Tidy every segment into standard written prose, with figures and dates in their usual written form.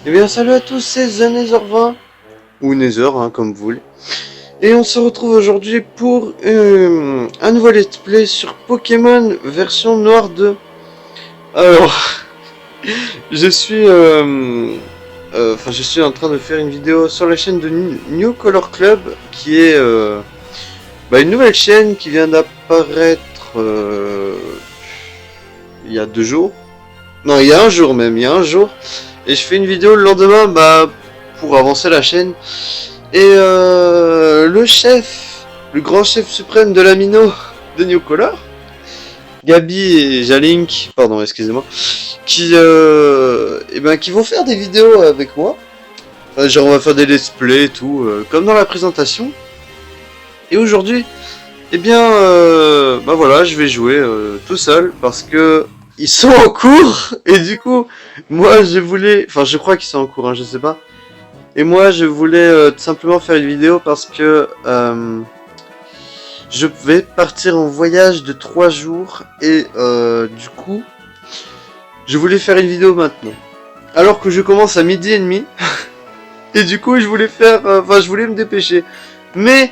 Eh bien salut à tous, c'est Nether20, ou Nether, hein, comme vous voulez. Et on se retrouve aujourd'hui pour un nouveau let's play sur Pokémon version Noire 2. Alors, je suis je suis en train de faire une vidéo sur la chaîne de New Color Club, qui est une nouvelle chaîne qui vient d'apparaître il y a 2 jours. Non, il y a un jour même, il y a un jour. Et je fais une vidéo le lendemain, pour avancer la chaîne. Et le grand chef suprême de l'amino de New Color, Gabi et Jalink, pardon, excusez-moi, qui vont faire des vidéos avec moi. Enfin, genre on va faire des let's play et tout, comme dans la présentation. Et aujourd'hui, voilà, je vais jouer tout seul parce que ils sont en cours et du coup, moi je voulais, enfin je crois qu'ils sont en cours, hein, je sais pas. Et moi je voulais tout simplement faire une vidéo parce que je vais partir en voyage de 3 jours et du coup, je voulais faire une vidéo maintenant. Alors que je commence à 12h30 et du coup je voulais je voulais me dépêcher. Mais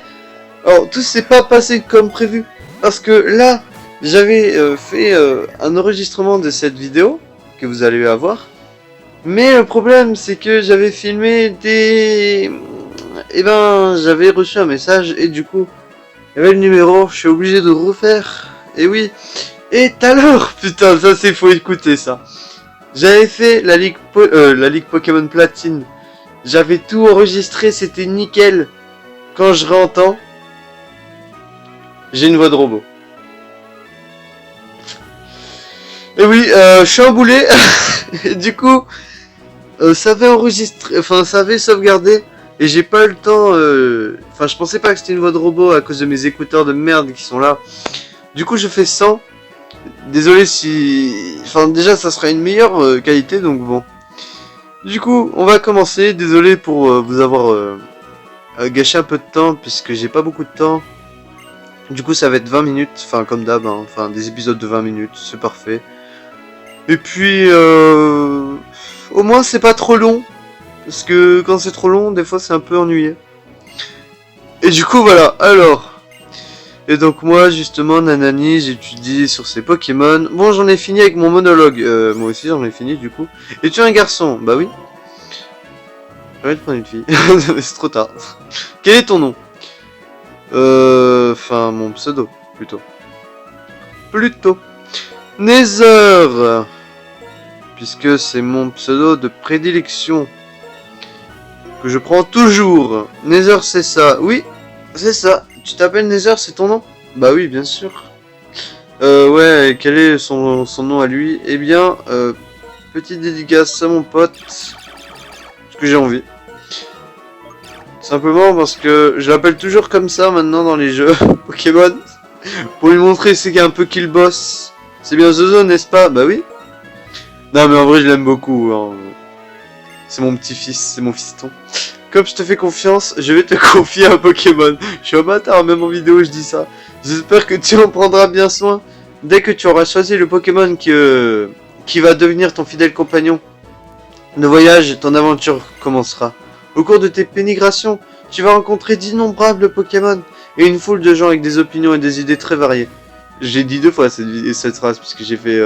alors, tout s'est pas passé comme prévu. Parce que là, j'avais fait un enregistrement de cette vidéo que vous allez avoir. Mais le problème, c'est que j'avais filmé des... j'avais reçu un message et du coup, il y avait le numéro, je suis obligé de refaire. Et oui. Et tout à l'heure, putain, ça c'est faut écouter ça. J'avais fait la ligue Pokémon Platine. J'avais tout enregistré, c'était nickel. Quand je réentends, j'ai une voix de robot. Et oui, je suis un boulet. Et du coup, ça avait enregistré, enfin ça avait sauvegardé. Et j'ai pas eu le temps. Je pensais pas que c'était une voix de robot à cause de mes écouteurs de merde qui sont là. Du coup, je fais 100. Désolé si... Enfin, déjà, ça sera une meilleure qualité, donc bon. Du coup, on va commencer. Désolé pour vous avoir gâché un peu de temps, puisque j'ai pas beaucoup de temps. Du coup, ça va être 20 minutes, enfin comme d'hab, hein. Enfin des épisodes de 20 minutes, c'est parfait. Et puis, au moins c'est pas trop long, parce que quand c'est trop long, des fois c'est un peu ennuyé. Et du coup, voilà, alors. Et donc moi, justement, Nanani, j'étudie sur ces Pokémon. Bon, j'en ai fini avec mon monologue, moi aussi j'en ai fini du coup. Et tu es un garçon? Bah oui. J'ai envie de prendre une fille, mais c'est trop tard. Quel est ton nom? Mon pseudo, plutôt. Nether, puisque c'est mon pseudo de prédilection, que je prends toujours. Nether, c'est ça. Oui, c'est ça. Tu t'appelles Nether, c'est ton nom? Bah oui, bien sûr. Ouais, quel est son nom à lui? Eh bien, petite dédicace à mon pote, parce que j'ai envie. Simplement parce que je l'appelle toujours comme ça maintenant dans les jeux Pokémon. Pour lui montrer c'est un peu qu'il boss. C'est bien Zozo, n'est-ce pas? Bah oui. Non mais en vrai je l'aime beaucoup, hein. C'est mon petit-fils, c'est mon fiston. Comme je te fais confiance, je vais te confier un Pokémon. Je suis un bâtard, même en vidéo je dis ça. J'espère que tu en prendras bien soin. Dès que tu auras choisi le Pokémon qui va devenir ton fidèle compagnon de voyage, ton aventure commencera. Au cours de tes pénégrations, tu vas rencontrer d'innombrables Pokémon et une foule de gens avec des opinions et des idées très variées. J'ai dit 2 fois cette phrase puisque j'ai fait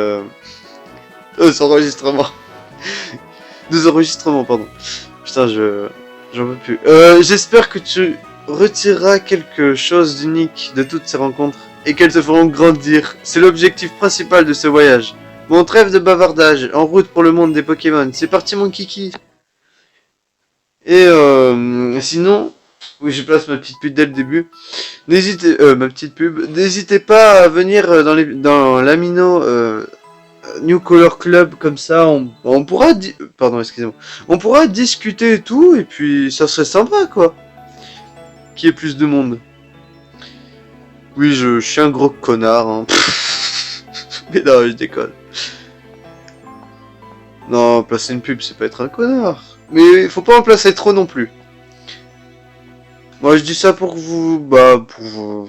2 enregistrements. 2 enregistrements, pardon. Putain, j'en peux plus. J'espère que tu retireras quelque chose d'unique de toutes ces rencontres et qu'elles te feront grandir. C'est l'objectif principal de ce voyage. Mon trêve de bavardage, en route pour le monde des Pokémon. C'est parti mon kiki. Et sinon, oui, je place ma petite pub dès le début. Ma petite pub. N'hésitez pas à venir dans l'Amino New Color Club, comme ça, on pourra pardon, excusez-moi. On pourra discuter et tout, et puis ça serait sympa, quoi. Qu'il y ait plus de monde. Oui, je suis un gros connard, hein. Mais non, je déconne. Non, placer une pub, c'est pas être un connard. Mais faut pas en placer trop non plus. Moi, je dis ça pour vous, pour vous,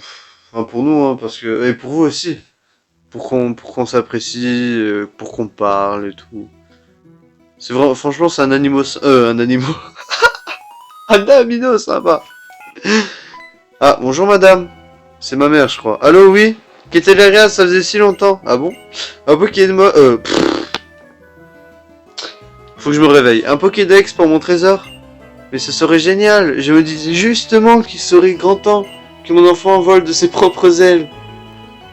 enfin pour nous, hein, parce que et pour vous aussi, pour qu'on s'apprécie, pour qu'on parle et tout. C'est vraiment, franchement, c'est un animaux, un animaux. Un amino, ça va. Ah, bonjour madame. C'est ma mère, je crois. Allô, oui? Kétéléria, ça faisait si longtemps. Ah bon? Un Pokémon, faut que je me réveille. Un Pokédex pour mon trésor? Mais ce serait génial. Je me disais justement qu'il serait grand temps que mon enfant vole de ses propres ailes.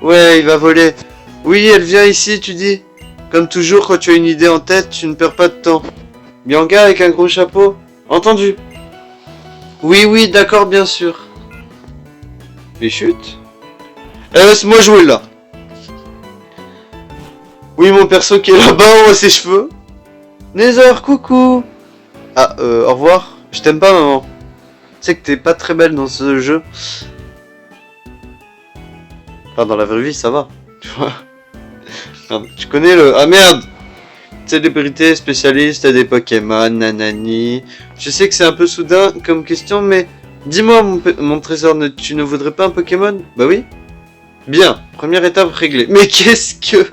Ouais, il va voler. Oui, elle vient ici, tu dis. Comme toujours, quand tu as une idée en tête, tu ne perds pas de temps. Bianca avec un gros chapeau. Entendu. Oui, oui, d'accord, bien sûr. Mais chut. Laisse-moi jouer là. Oui, mon perso qui est là-bas, on voit ses cheveux. Nether, coucou. Ah, au revoir. Je t'aime pas, maman. Tu sais que t'es pas très belle dans ce jeu. Enfin, dans la vraie vie, ça va. Tu vois. Merde, tu connais le... Ah merde. Célébrité spécialiste des Pokémon, nanani. Je sais que c'est un peu soudain comme question, mais... Dis-moi, mon trésor, tu ne voudrais pas un Pokémon? Bah oui. Bien, première étape réglée. Mais qu'est-ce que...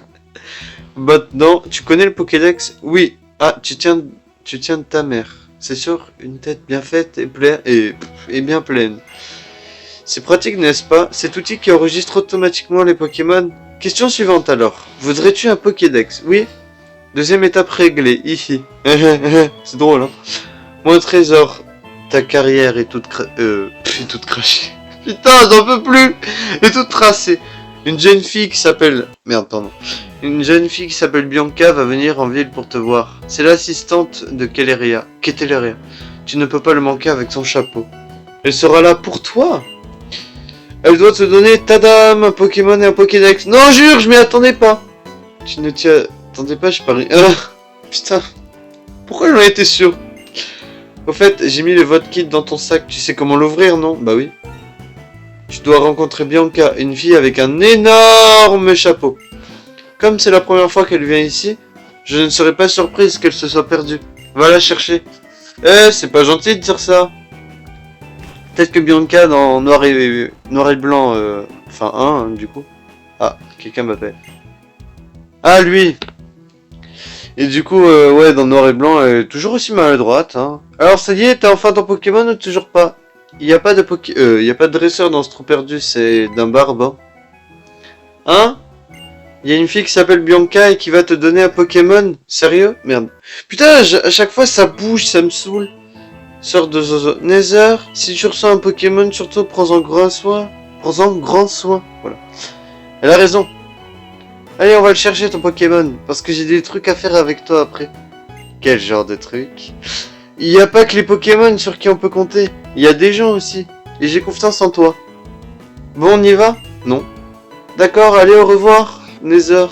Maintenant, tu connais le Pokédex? Oui. Ah, tu tiens de ta mère. C'est sûr, une tête bien faite et bien pleine. C'est pratique, n'est-ce pas? Cet outil qui enregistre automatiquement les Pokémon. Question suivante alors. Voudrais-tu un Pokédex? Oui. Deuxième étape réglée. Hihi. C'est drôle, hein? Mon trésor. Ta carrière est toute toute crachée. Putain, j'en peux plus! Et toute tracée. Une jeune fille qui s'appelle... Merde, pardon. Une jeune fille qui s'appelle Bianca va venir en ville pour te voir. C'est l'assistante de Kétéléria. Tu ne peux pas le manquer avec son chapeau. Elle sera là pour toi. Elle doit te donner, tadam, un Pokémon et un Pokédex. Non, jure, je m'y attendais pas. Tu ne t'y attendais pas, je parie. Putain. Pourquoi j'en étais sûr? Au fait, j'ai mis le vote kit dans ton sac. Tu sais comment l'ouvrir, non? Bah oui. Tu dois rencontrer Bianca, une fille avec un énorme chapeau. Comme c'est la première fois qu'elle vient ici, je ne serais pas surprise qu'elle se soit perdue. Va la chercher. C'est pas gentil de dire ça. Peut-être que Bianca dans noir et blanc, enfin un du coup. Ah, quelqu'un m'appelle. Ah lui. Et du coup, ouais, dans noir et blanc, elle est toujours aussi maladroite. Hein. Alors ça y est, t'as enfin ton Pokémon ou toujours pas? Il y a pas de y a pas de dresseur dans ce trou perdu, c'est d'un barbe. Hein? Il y a une fille qui s'appelle Bianca et qui va te donner un Pokémon? Sérieux? Merde. Putain, à chaque fois ça bouge, ça me saoule. Sort de Zozo. Nether, si tu ressens un Pokémon, surtout prends-en grand soin. Prends-en grand soin. Voilà. Elle a raison. Allez, on va le chercher ton Pokémon. Parce que j'ai des trucs à faire avec toi après. Quel genre de trucs? Il n'y a pas que les Pokémon sur qui on peut compter. Il y a des gens aussi. Et j'ai confiance en toi. Bon, on y va? Non. D'accord, allez, au revoir, Nether.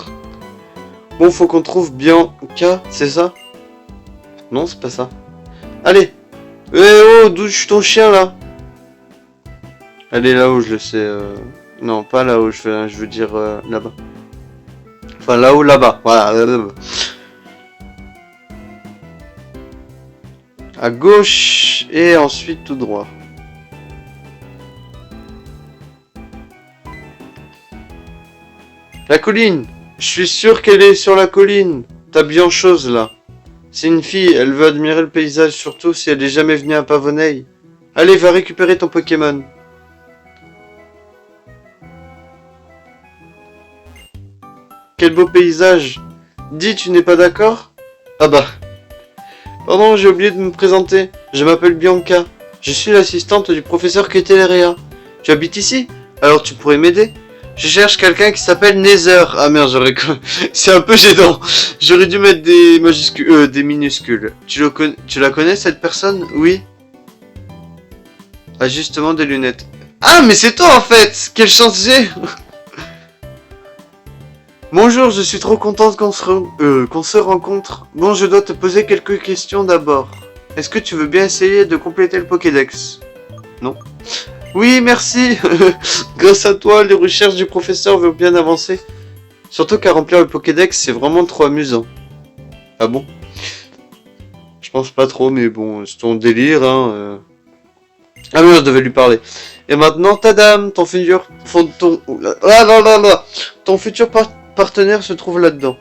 Bon, faut qu'on trouve Bianca, c'est ça? Non, c'est pas ça. Allez. Eh oh, douche ton chien là. Elle est là-haut, je le sais. Non, pas là-haut, je veux dire là-bas. Enfin, là-haut, là-bas. Voilà. À gauche et ensuite tout droit. La colline. Je suis sûr qu'elle est sur la colline. T'as bien chose là. C'est une fille, elle veut admirer le paysage, surtout si elle est jamais venue à Pavoneil. Allez, va récupérer ton Pokémon. Quel beau paysage. Dis, tu n'es pas d'accord? Ah bah. Pardon, j'ai oublié de me présenter. Je m'appelle Bianca. Je suis l'assistante du professeur Kétéléria. Tu habites ici? Alors tu pourrais m'aider? Je cherche quelqu'un qui s'appelle Nether. Ah merde, c'est un peu gênant. J'aurais dû mettre des majuscules, des minuscules. Tu la connais cette personne? Oui. Ah justement des lunettes. Ah mais c'est toi en fait. Quelle chance j'ai. Bonjour, je suis trop contente qu'on se rencontre. Bon, je dois te poser quelques questions d'abord. Est-ce que tu veux bien essayer de compléter le Pokédex? Non. Oui, merci. Grâce à toi, les recherches du professeur vont bien avancer. Surtout qu'à remplir le Pokédex, c'est vraiment trop amusant. Ah bon? Je pense pas trop, mais bon, c'est ton délire, hein. Ah mais je devais lui parler. Et maintenant, tadam, ton futur... Ton futur partenaire se trouve là-dedans.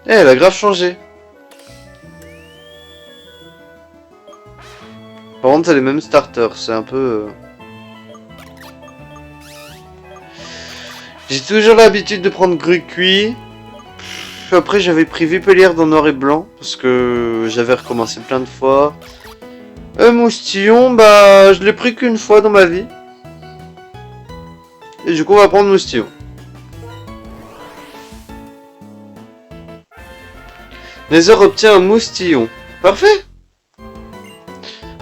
Eh, elle a grave changé. Par contre, c'est les mêmes starters, c'est un peu... J'ai toujours l'habitude de prendre Grucuit. Après, j'avais pris Vipelière dans noir et blanc, parce que j'avais recommencé plein de fois. Moustillon, bah, je l'ai pris qu'une fois dans ma vie. Et du coup, on va prendre Moustillon. Nether obtient un Moustillon. Parfait.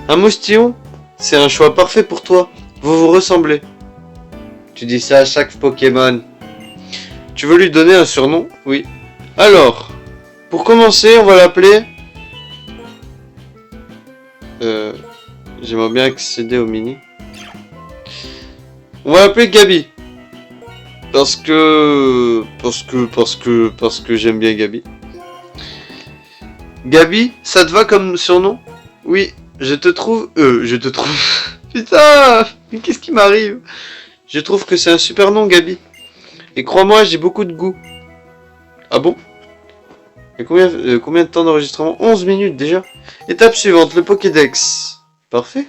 Un Moustillon, c'est un choix parfait pour toi. Vous vous ressemblez. Tu dis ça à chaque Pokémon. Tu veux lui donner un surnom? Oui. Alors, pour commencer, on va l'appeler... J'aimerais bien accéder au mini. On va l'appeler Gabi. Parce que j'aime bien Gabi. Gabi, ça te va comme surnom? Oui, je te trouve... Putain, mais qu'est-ce qui m'arrive? Je trouve que c'est un super nom, Gabi. Et crois-moi, j'ai beaucoup de goût. Ah bon? Et combien de temps d'enregistrement? 11 minutes déjà. Étape suivante, le Pokédex. Parfait.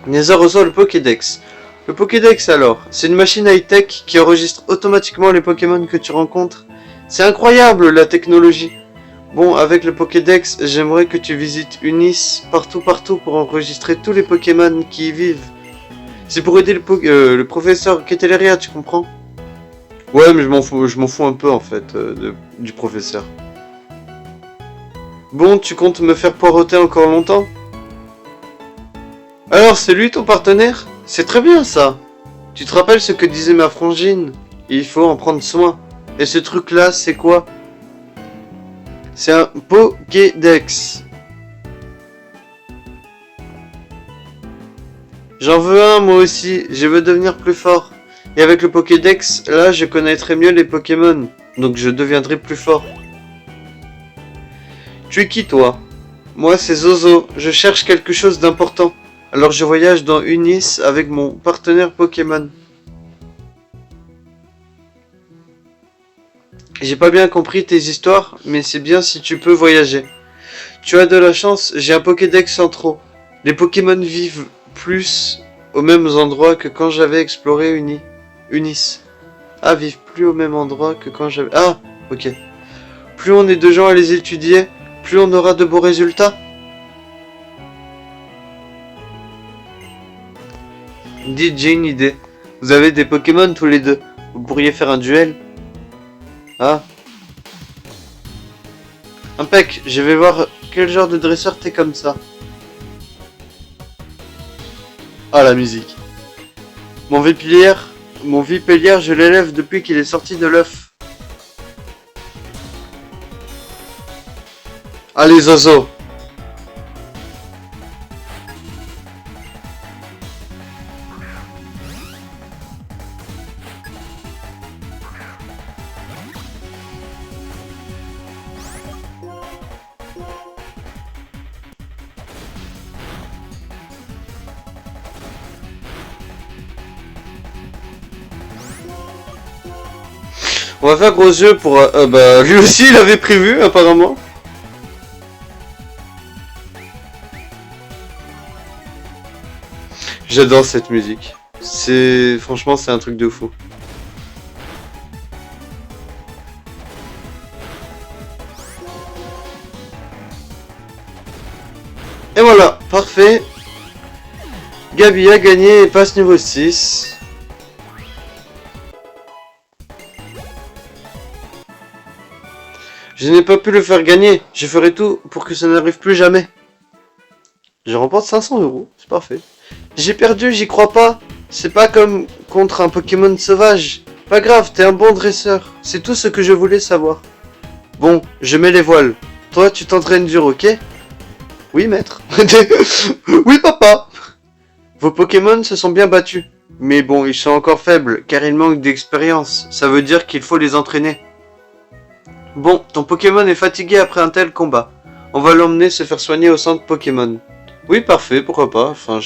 Nether reçoit le Pokédex. Le Pokédex alors, c'est une machine high-tech qui enregistre automatiquement les Pokémon que tu rencontres. C'est incroyable la technologie. Bon, avec le Pokédex, j'aimerais que tu visites Unis partout pour enregistrer tous les Pokémon qui y vivent. C'est pour aider le professeur Keteleria, tu comprends? Ouais, mais je m'en fous un peu en fait du professeur. Bon, tu comptes me faire poireauter encore longtemps? Alors, c'est lui ton partenaire? C'est très bien ça. Tu te rappelles ce que disait ma frangine? Il faut en prendre soin. Et ce truc-là, c'est quoi? C'est un Pokédex. J'en veux un moi aussi, je veux devenir plus fort. Et avec le Pokédex, là je connaîtrai mieux les Pokémon. Donc je deviendrai plus fort. Tu es qui toi? Moi c'est Zozo, je cherche quelque chose d'important. Alors je voyage dans Unis avec mon partenaire Pokémon. J'ai pas bien compris tes histoires, mais c'est bien si tu peux voyager. Tu as de la chance, j'ai un Pokédex en trop. Les Pokémon vivent plus aux mêmes endroits que quand j'avais exploré Unis. Ah, vivent plus au même endroit que quand j'avais... Ah, ok. Plus on est de gens à les étudier, plus on aura de beaux résultats. Dites, j'ai une idée. Vous avez des Pokémon tous les deux. Vous pourriez faire un duel. Ah. Impec, je vais voir quel genre de dresseur t'es comme ça. Ah, la musique. Mon Vipelière, je l'élève depuis qu'il est sorti de l'œuf. Allez, Zozo. On va faire gros yeux pour... bah, lui aussi, il avait prévu, apparemment. J'adore cette musique. Franchement, c'est un truc de fou. Et voilà, parfait. Gabi a gagné et passe niveau 6. Je n'ai pas pu le faire gagner. Je ferai tout pour que ça n'arrive plus jamais. Je remporte 500 €. C'est parfait. J'ai perdu, j'y crois pas. C'est pas comme contre un Pokémon sauvage. Pas grave, t'es un bon dresseur. C'est tout ce que je voulais savoir. Bon, je mets les voiles. Toi, tu t'entraînes dur, ok? Oui, maître. Oui, papa. Vos Pokémon se sont bien battus. Mais bon, ils sont encore faibles, car ils manquent d'expérience. Ça veut dire qu'il faut les entraîner. Bon, ton Pokémon est fatigué après un tel combat. On va l'emmener se faire soigner au centre Pokémon. Oui, parfait, pourquoi pas. Enfin,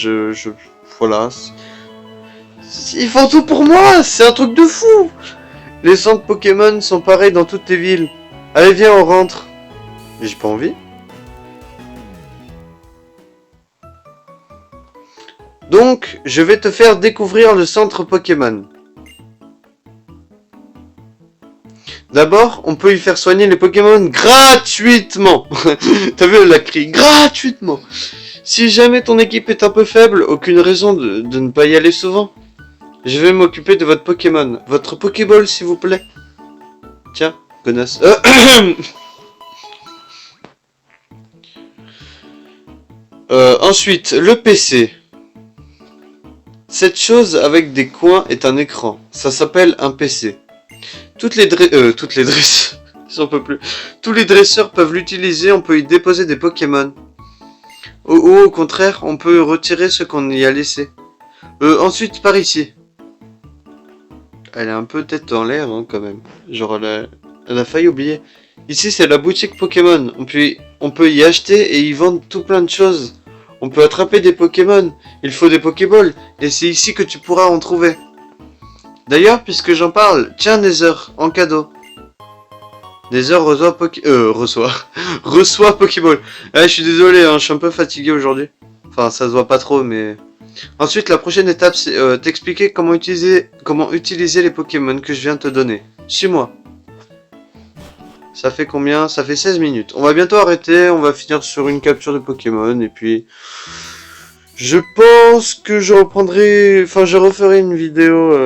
voilà. Ils font tout pour moi, c'est un truc de fou. Les centres Pokémon sont pareils dans toutes les villes. Allez, viens, on rentre. J'ai pas envie. Donc, je vais te faire découvrir le centre Pokémon. D'abord, on peut y faire soigner les Pokémon gratuitement. T'as vu la cri gratuitement. Si jamais ton équipe est un peu faible, aucune raison de ne pas y aller souvent. Je vais m'occuper de votre Pokémon. Votre Pokéball, s'il vous plaît. Tiens, connasse. Ensuite, le PC. Cette chose avec des coins est un écran. Ça s'appelle un PC. Toutes les dresseurs, j'en peux plus. Tous les dresseurs peuvent l'utiliser, on peut y déposer des Pokémon. Ou au contraire, on peut retirer ce qu'on y a laissé. Ensuite, par ici. Elle est un peu tête en l'air, hein, quand même. Genre, elle a failli oublier. Ici, c'est la boutique Pokémon. On peut y acheter et y vendre tout plein de choses. On peut attraper des Pokémon. Il faut des Pokéballs. Et c'est ici que tu pourras en trouver. D'ailleurs, puisque j'en parle, tiens Nether, en cadeau. Nether reçoit Pokéball. Je suis désolé, hein, je suis un peu fatigué aujourd'hui. Enfin, ça se voit pas trop, mais... Ensuite, la prochaine étape, c'est t'expliquer comment utiliser les Pokémon que je viens de te donner. Suis-moi. Ça fait combien? Ça fait 16 minutes. On va bientôt arrêter, on va finir sur une capture de Pokémon, et puis... Je pense que je referai une vidéo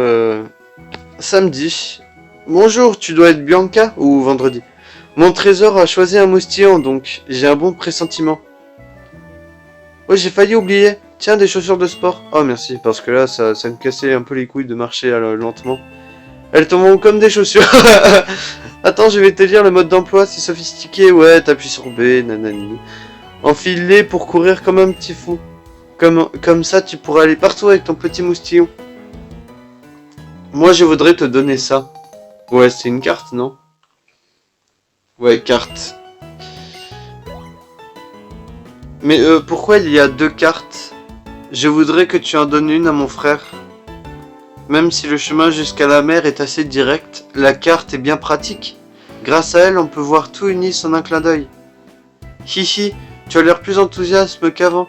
samedi. Bonjour, tu dois être Bianca ou vendredi? Mon trésor a choisi un moustillon, donc j'ai un bon pressentiment. Oh, j'ai failli oublier. Tiens, des chaussures de sport. Oh, merci, parce que là, ça me cassait un peu les couilles de marcher lentement. Elles tombent comme des chaussures. Attends, je vais te dire le mode d'emploi, c'est sophistiqué. Ouais, t'appuies sur B, nanani. Enfile-les pour courir comme un petit fou. Comme ça, tu pourras aller partout avec ton petit moustillon. Moi, je voudrais te donner ça. Ouais, c'est une carte, non? Ouais, carte. Mais pourquoi il y a 2 cartes? Je voudrais que tu en donnes une à mon frère. Même si le chemin jusqu'à la mer est assez direct, la carte est bien pratique. Grâce à elle, on peut voir tout uni en un clin d'œil. Hihi, tu as l'air plus enthousiaste qu'avant.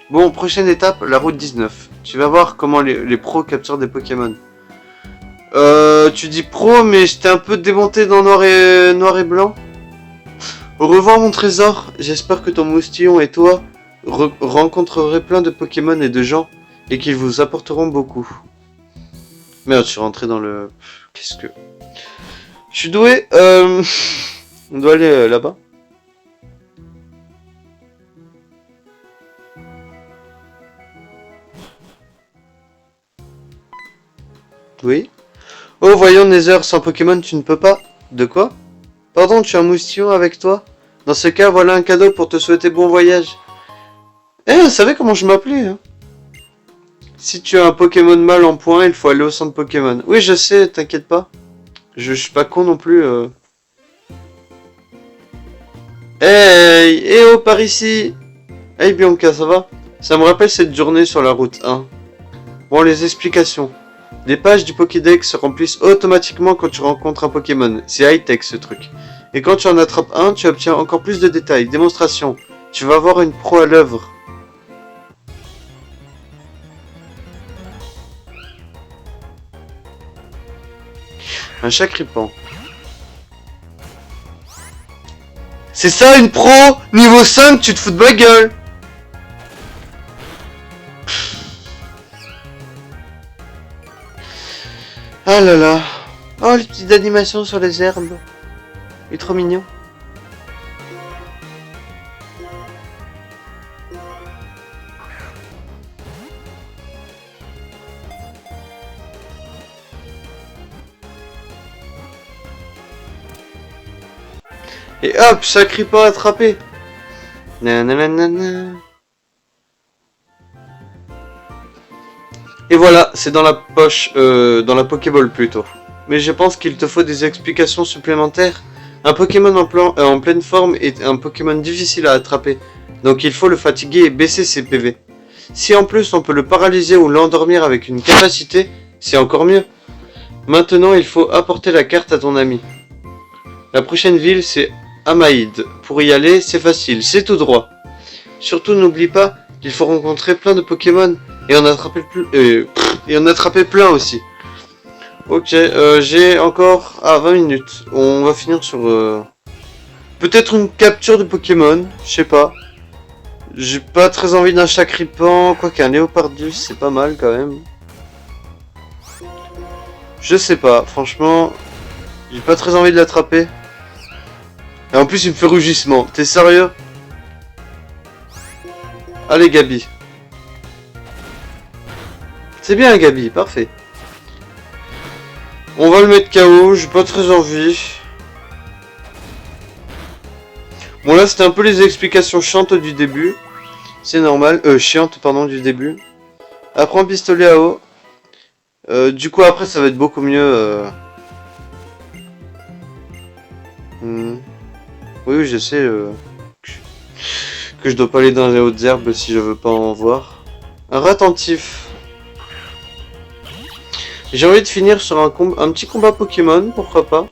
Bon, prochaine étape, la route 19. Tu vas voir comment les pros capturent des Pokémon. Tu dis pro, mais j'étais un peu démonté dans noir et blanc. Au revoir mon trésor, j'espère que ton moustillon et toi rencontrerez plein de Pokémon et de gens, et qu'ils vous apporteront beaucoup. Merde, je suis rentré dans le... Qu'est-ce que... Je suis doué, on doit aller là-bas. Oui. Oh, voyons, Nether, sans Pokémon, tu ne peux pas. De quoi? Pardon, tu as un moustillon avec toi? Dans ce cas, voilà un cadeau pour te souhaiter bon voyage. Vous savez comment je m'appelais, hein? Si tu as un Pokémon mâle en point, il faut aller au centre Pokémon. Oui, je sais, t'inquiète pas. Je suis pas con non plus. Hey, oh, par ici. Hey, Bianca, ça va? Ça me rappelle cette journée sur la route 1. Bon, les explications. Les pages du Pokédex se remplissent automatiquement quand tu rencontres un Pokémon. C'est high-tech ce truc. Et quand tu en attrapes un, tu obtiens encore plus de détails. Démonstration. Tu vas voir une pro à l'œuvre. Un Chakripan. C'est ça une pro? Niveau 5, tu te fous de ma gueule. Ah là là. Oh, les petites animations sur les herbes. Il est trop mignon. Et hop, Chakripan attrapé. Nananana. Et voilà, c'est dans la poche, dans la Pokéball plutôt. Mais je pense qu'il te faut des explications supplémentaires. Un Pokémon en pleine forme est un Pokémon difficile à attraper. Donc il faut le fatiguer et baisser ses PV. Si en plus on peut le paralyser ou l'endormir avec une capacité, c'est encore mieux. Maintenant il faut apporter la carte à ton ami. La prochaine ville c'est Amaïd. Pour y aller, c'est facile, c'est tout droit. Surtout n'oublie pas qu'il faut rencontrer plein de Pokémon. Et on a attrapé et on a attrapé plein aussi. Ok, j'ai encore 20 minutes. On va finir sur peut-être une capture de Pokémon, je sais pas. J'ai pas très envie d'un Chakripan, quoi qu'un Léopardus, c'est pas mal quand même. Je sais pas, franchement, j'ai pas très envie de l'attraper. Et en plus il me fait rugissement, t'es sérieux? Allez Gabi. C'est bien Gabi, parfait. On va le mettre KO, j'ai pas très envie. Bon là c'était un peu les explications chiantes du début. C'est normal, chiantes pardon du début. Après un pistolet à eau. Du coup après ça va être beaucoup mieux. Oui je sais que je dois pas aller dans les hautes herbes si je veux pas en voir. Un Ratentif. J'ai envie de finir sur un petit combat Pokémon, pourquoi pas.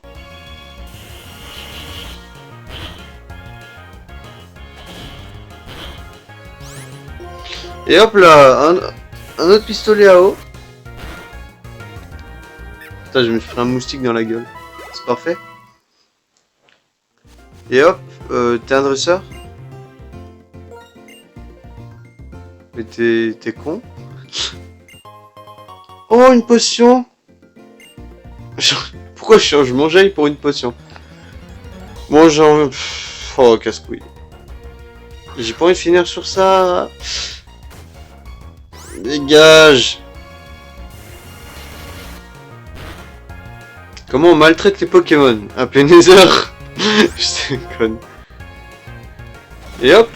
Et hop là, un autre pistolet à eau. Putain, je me suis pris un moustique dans la gueule. C'est parfait. Et hop, t'es un dresseur? Mais t'es con? Oh, une potion! Pourquoi je change mon jet pour une potion? Bon, j'en... Oh, casse-couille. J'ai pas envie de finir sur ça. Dégage! Comment on maltraite les Pokémon? Appelez Nether! Je déconne. Et hop!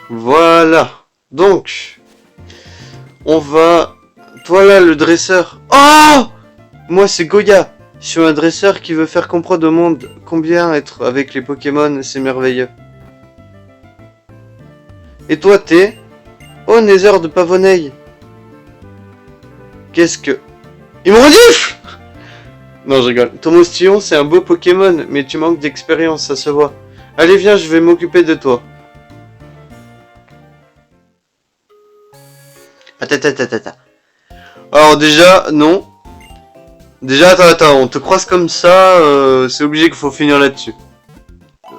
Voilà! Donc, on va... Voilà le dresseur. Oh! Moi c'est Goya. Je suis un dresseur qui veut faire comprendre au monde combien être avec les Pokémon c'est merveilleux. Et toi t'es... Oh Nether de Pavoneil. Qu'est-ce que... Il me renifle! Non je rigole. Ton Moustillon c'est un beau Pokémon, mais tu manques d'expérience, ça se voit. Allez viens, je vais m'occuper de toi. Attends. Alors déjà, non. Déjà, attends, on te croise comme ça, c'est obligé qu'il faut finir là-dessus.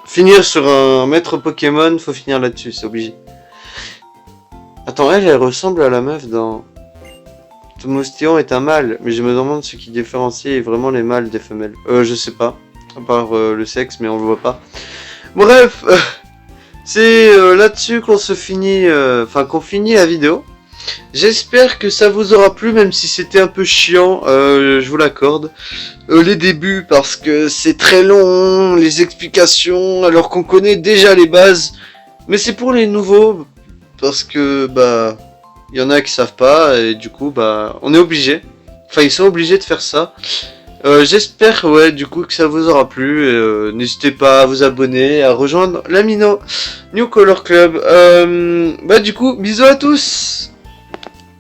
Finir sur un maître Pokémon, faut finir là-dessus, c'est obligé. Attends, elle ressemble à la meuf dans... Ton Moustillon est un mâle, mais je me demande ce qui différencie vraiment les mâles des femelles. Je sais pas, à part le sexe, mais on le voit pas. Bref, c'est là-dessus qu'on se finit, qu'on finit la vidéo. J'espère que ça vous aura plu, même si c'était un peu chiant, je vous l'accorde. Les débuts, parce que c'est très long, les explications, alors qu'on connaît déjà les bases. Mais c'est pour les nouveaux, parce que, bah, il y en a qui savent pas, et du coup, bah, on est obligé. Enfin, ils sont obligés de faire ça. J'espère, ouais, du coup, que ça vous aura plu. N'hésitez pas à vous abonner, à rejoindre l'Amino New Color Club. Bah, du coup, bisous à tous!